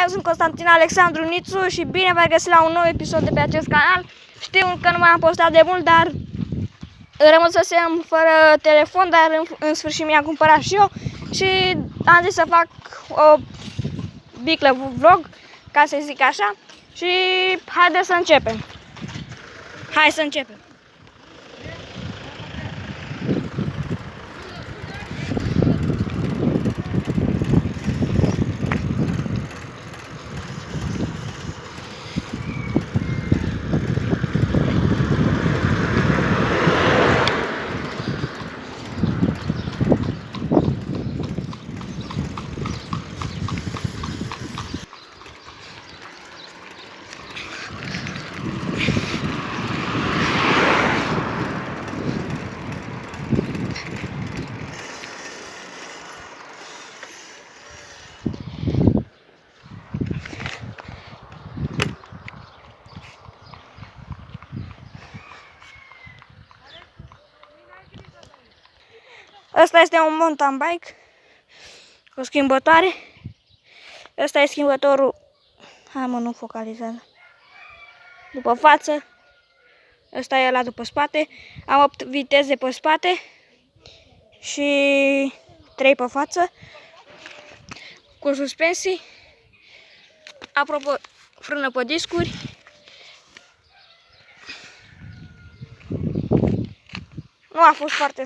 sunt Constantin Alexandru Nițu și bine v-ați găsit la un nou episod de pe acest canal. Știu că nu m-am postat de mult, dar rămăsesem fără telefon, dar în sfârșit mi-am cumpărat și eu și am zis să fac o biclă vlog, ca să zic așa, și haideți să începem. Hai să începem. Asta este un mountain bike cu schimbătoare. Ăsta e schimbătorul. Hai mă, nu focalizează. După față. Ăsta e ăla după spate. Am 8 viteze pe spate și 3 pe față. Cu suspensii. Apropo, frână pe discuri. Nu a fost foarte